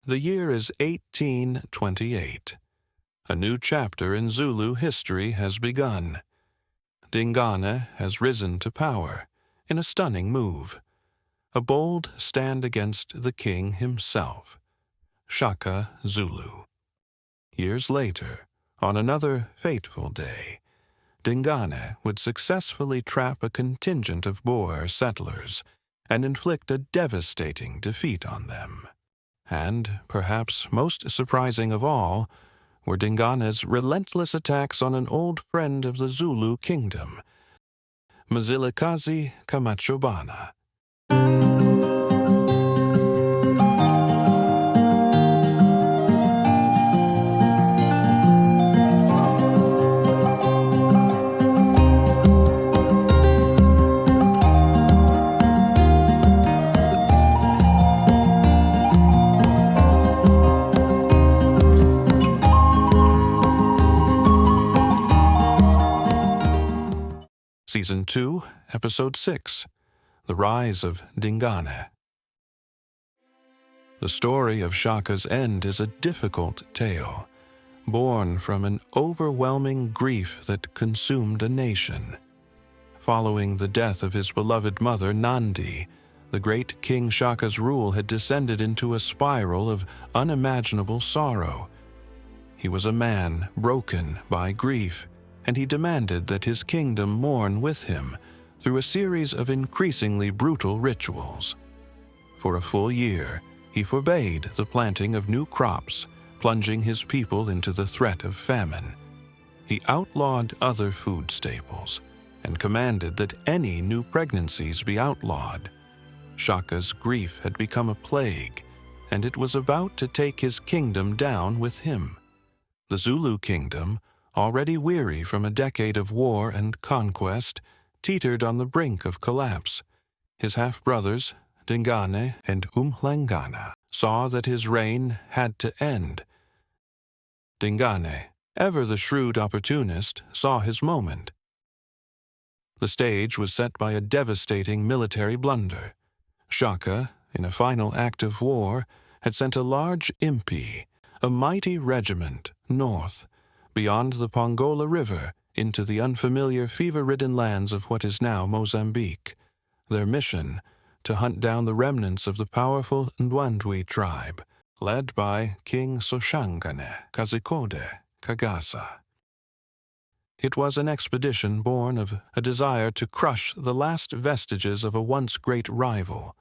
The year is 1828. A new chapter in Zulu history has begun. Dingana has risen to power in a stunning move. A bold stand against the king himself, Shaka Zulu. Years later, on another fateful day, Dingana would successfully trap a contingent of Boer settlers and inflict a devastating defeat on them. And, perhaps most surprising of all, were Dingana's relentless attacks on an old friend of the Zulu kingdom, Mzilikazi Kamachobana. Season 2, Episode 6, The Rise of Dingana. The story of Shaka's end is a difficult tale, born from an overwhelming grief that consumed a nation. Following the death of his beloved mother, Nandi, the great King Shaka's rule had descended into a spiral of unimaginable sorrow. He was a man broken by grief, and he demanded that his kingdom mourn with him through a series of increasingly brutal rituals. For a full year, he forbade the planting of new crops, plunging his people into the threat of famine. He outlawed other food staples and commanded that any new pregnancies be outlawed. Shaka's grief had become a plague, and it was about to take his kingdom down with him. The Zulu kingdom, already weary from a decade of war and conquest, teetered on the brink of collapse. His half-brothers, Dingane and Mhlangana, saw that his reign had to end. Dingane, ever the shrewd opportunist, saw his moment. The stage was set by a devastating military blunder. Shaka, in a final act of war, had sent a large impi, a mighty regiment, north, beyond the Pongola River, into the unfamiliar fever-ridden lands of what is now Mozambique. Their mission, to hunt down the remnants of the powerful Ndwandwe tribe, led by King Kagasa. It was an expedition born of a desire to crush the last vestiges of a once great rival.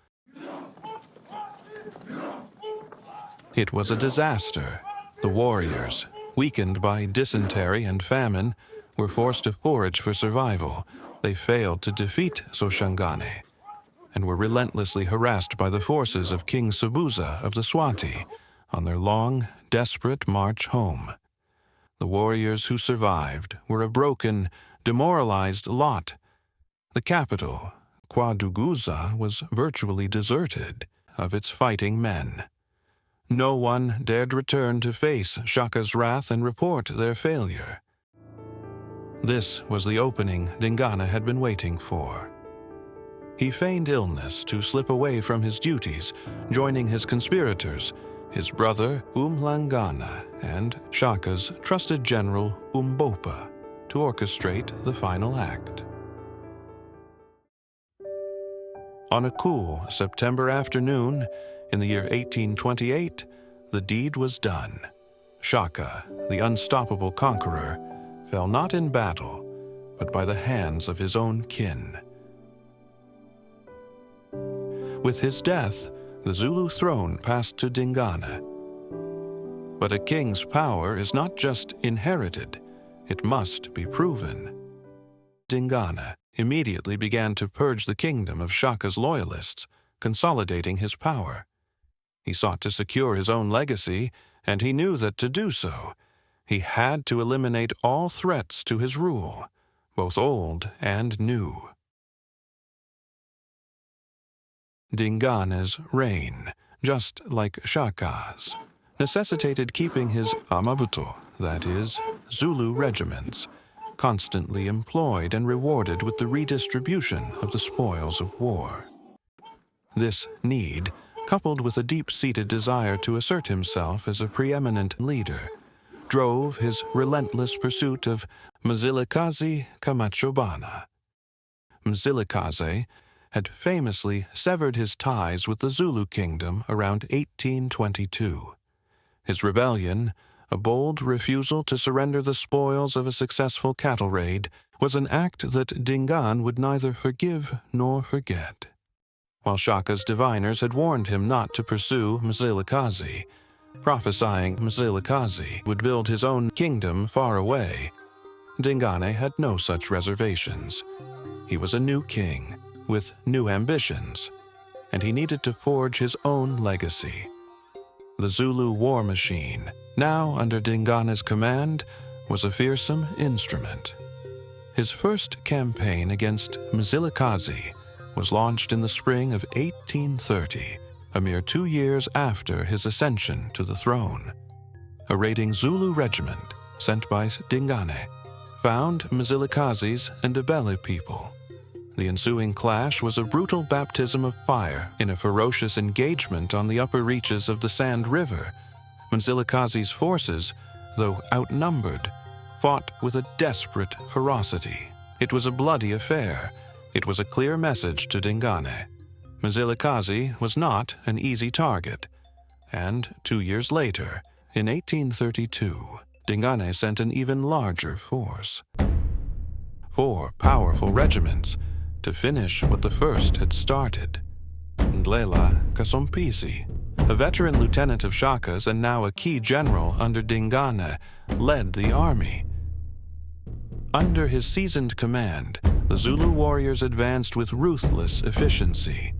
It was a disaster. The warriors, weakened by dysentery and famine, were forced to forage for survival. They failed to defeat Soshangane and were relentlessly harassed by the forces of King Sobhuza of the Swati on their long, desperate march home. The warriors who survived were a broken, demoralized lot. The capital, Kwaduguza, was virtually deserted of its fighting men. No one dared return to face Shaka's wrath and report their failure. This was the opening Dingana had been waiting for. He feigned illness to slip away from his duties, joining his conspirators, his brother Mhlangana and Shaka's trusted general Mbopha, to orchestrate the final act. On a cool September afternoon, in the year 1828, the deed was done. Shaka, the unstoppable conqueror, fell not in battle, but by the hands of his own kin. With his death, the Zulu throne passed to Dingana. But a king's power is not just inherited, it must be proven. Dingana immediately began to purge the kingdom of Shaka's loyalists, consolidating his power. He sought to secure his own legacy, and he knew that to do so, he had to eliminate all threats to his rule, both old and new. Dingana's reign, just like Shaka's, necessitated keeping his amabuto, that is, Zulu regiments, constantly employed and rewarded with the redistribution of the spoils of war. This need, coupled with a deep-seated desire to assert himself as a preeminent leader, drove his relentless pursuit of Mzilikazi kamachobana. Mzilikazi had famously severed his ties with the Zulu kingdom around 1822. His rebellion, a bold refusal to surrender the spoils of a successful cattle raid, was an act that Dingane would neither forgive nor forget. While Shaka's diviners had warned him not to pursue Mzilikazi, prophesying Mzilikazi would build his own kingdom far away, Dingane had no such reservations. He was a new king, with new ambitions, and he needed to forge his own legacy. The Zulu war machine, now under Dingane's command, was a fearsome instrument. His first campaign against Mzilikazi was launched in the spring of 1830, a mere 2 years after his ascension to the throne. A raiding Zulu regiment, sent by Dingane, found Mzilikazi's Ndebele people. The ensuing clash was a brutal baptism of fire in a ferocious engagement on the upper reaches of the Sand River. Mzilikazi's forces, though outnumbered, fought with a desperate ferocity. It was a bloody affair. It was a clear message to Dingane. Mzilikazi was not an easy target, and 2 years later, in 1832, Dingane sent an even larger force. 4 powerful regiments to finish what the first had started. Dingane kaSenzangakhona, a veteran lieutenant of Shaka's and now a key general under Dingane, led the army. Under his seasoned command, the Zulu warriors advanced with ruthless efficiency.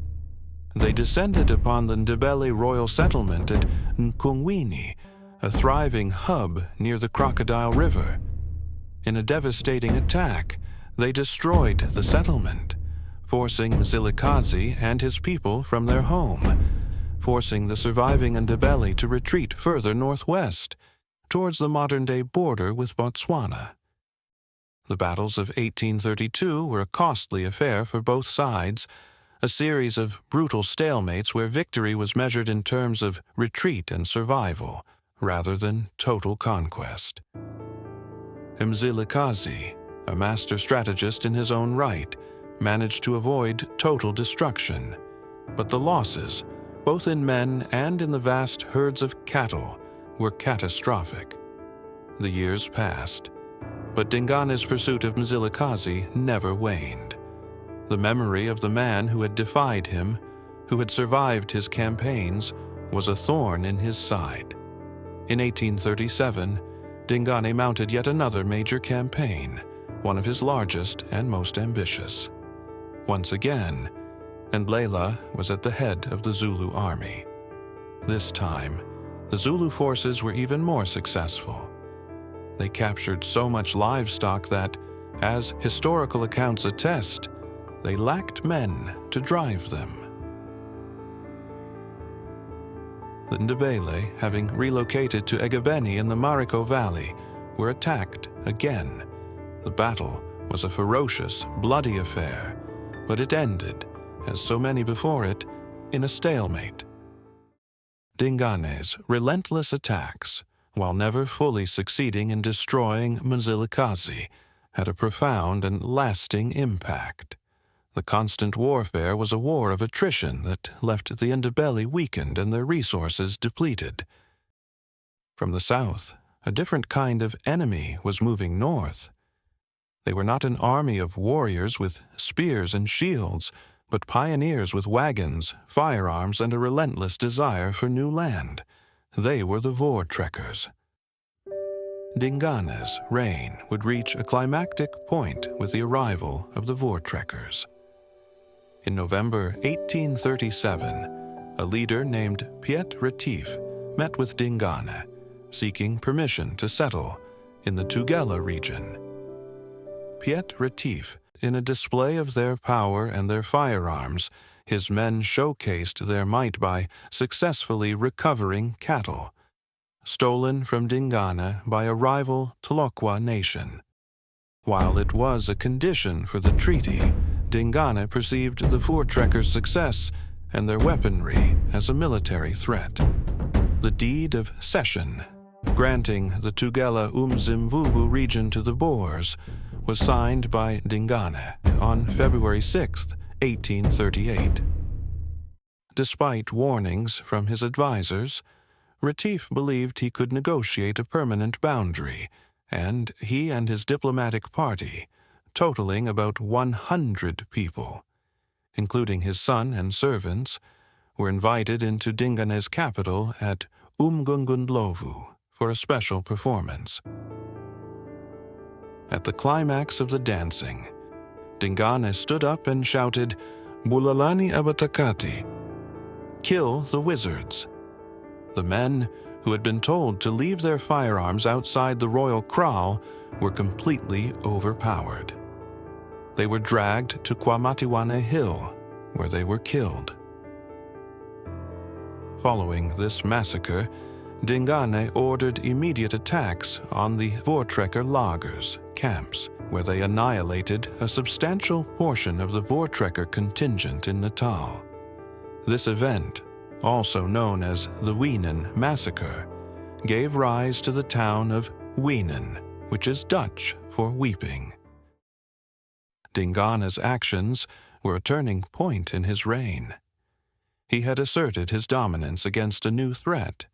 They descended upon the Ndebele royal settlement at Nkhungweni, a thriving hub near the Crocodile River. In a devastating attack, they destroyed the settlement, forcing Mzilikazi and his people from their home, forcing the surviving Ndebele to retreat further northwest, towards the modern-day border with Botswana. The battles of 1832 were a costly affair for both sides, a series of brutal stalemates where victory was measured in terms of retreat and survival, rather than total conquest. Mzilikazi, a master strategist in his own right, managed to avoid total destruction, but the losses, both in men and in the vast herds of cattle, were catastrophic. The years passed, but Dingane's pursuit of Mzilikazi never waned. The memory of the man who had defied him, who had survived his campaigns, was a thorn in his side. In 1837, Dingane mounted yet another major campaign, one of his largest and most ambitious. Once again, Ndebele was at the head of the Zulu army. This time, the Zulu forces were even more successful. They captured so much livestock that, as historical accounts attest, they lacked men to drive them. The Ndebele, having relocated to Egabeni in the Mariko Valley, were attacked again. The battle was a ferocious, bloody affair, but it ended, as so many before it, in a stalemate. Dingane's relentless attacks, while never fully succeeding in destroying Mzilikazi, had a profound and lasting impact. The constant warfare was a war of attrition that left the Ndebele weakened and their resources depleted. From the south, a different kind of enemy was moving north. They were not an army of warriors with spears and shields, but pioneers with wagons, firearms, and a relentless desire for new land. They were the Voortrekkers. Dingane's reign would reach a climactic point with the arrival of the Voortrekkers. In November 1837, a leader named Piet Retief met with Dingane, seeking permission to settle in the Tugela region. Piet Retief, in a display of their power and their firearms, his men showcased their might by successfully recovering cattle, stolen from Dingane by a rival Tlokwa nation. While it was a condition for the treaty, Dingane perceived the Voortrekkers' success and their weaponry as a military threat. The Deed of Cession, granting the Tugela Umzimvubu region to the Boers, was signed by Dingana on February 6, 1838. Despite warnings from his advisors, Retief believed he could negotiate a permanent boundary, and he and his diplomatic party, totaling about 100 people, including his son and servants, were invited into Dingana's capital at Umgungundlovu for a special performance. At the climax of the dancing, Dingana stood up and shouted, "Bulalani abatakati," kill the wizards. The men, who had been told to leave their firearms outside the royal kraal, were completely overpowered. They were dragged to Kwamatiwane Hill, where they were killed. Following this massacre, Dingane ordered immediate attacks on the Voortrekker lagers, camps, where they annihilated a substantial portion of the Voortrekker contingent in Natal. This event, also known as the Wienen Massacre, gave rise to the town of Wienen, which is Dutch for weeping. Dingana's actions were a turning point in his reign. He had asserted his dominance against a new threat,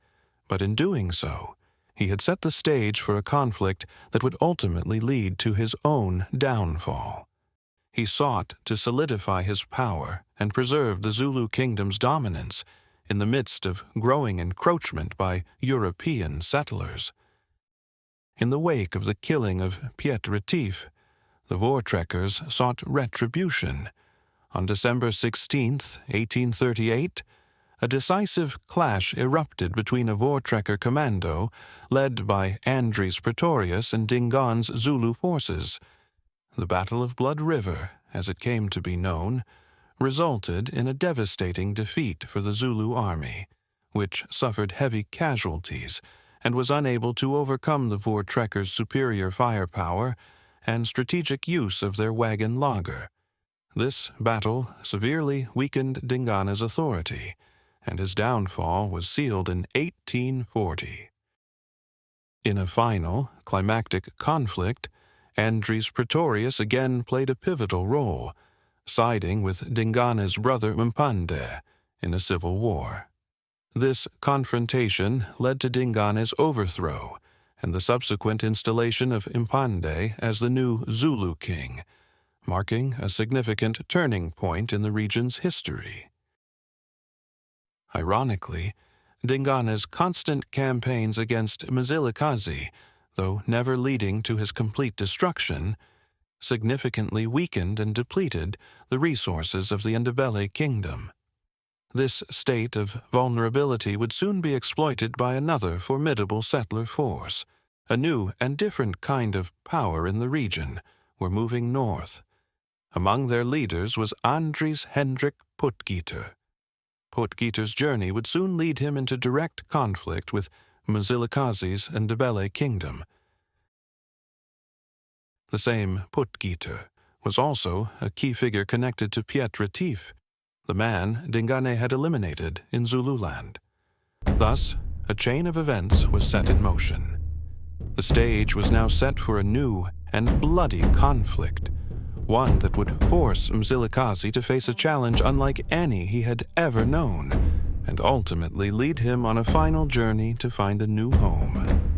but in doing so, he had set the stage for a conflict that would ultimately lead to his own downfall. He sought to solidify his power and preserve the Zulu kingdom's dominance in the midst of growing encroachment by European settlers. In the wake of the killing of Piet Retief, the Voortrekkers sought retribution. On December 16, 1838, a decisive clash erupted between a Voortrekker commando led by Andries Pretorius and Dingana's Zulu forces. The Battle of Blood River, as it came to be known, resulted in a devastating defeat for the Zulu army, which suffered heavy casualties and was unable to overcome the Voortrekkers' superior firepower and strategic use of their wagon lager. This battle severely weakened Dingana's authority, and his downfall was sealed in 1840. In a final, climactic conflict, Andries Pretorius again played a pivotal role, siding with Dingana's brother Mpande in a civil war. This confrontation led to Dingana's overthrow and the subsequent installation of Mpande as the new Zulu king, marking a significant turning point in the region's history. Ironically, Dingana's constant campaigns against Mzilikazi, though never leading to his complete destruction, significantly weakened and depleted the resources of the Ndebele kingdom. This state of vulnerability would soon be exploited by another formidable settler force. A new and different kind of power in the region were moving north. Among their leaders was Andries Hendrik Potgieter. Potgieter's journey would soon lead him into direct conflict with Mzilikazi's Ndebele kingdom. The same Potgieter was also a key figure connected to Piet Retief, the man Dingane had eliminated in Zululand. Thus, a chain of events was set in motion. The stage was now set for a new and bloody conflict, one that would force Mzilikazi to face a challenge unlike any he had ever known, and ultimately lead him on a final journey to find a new home.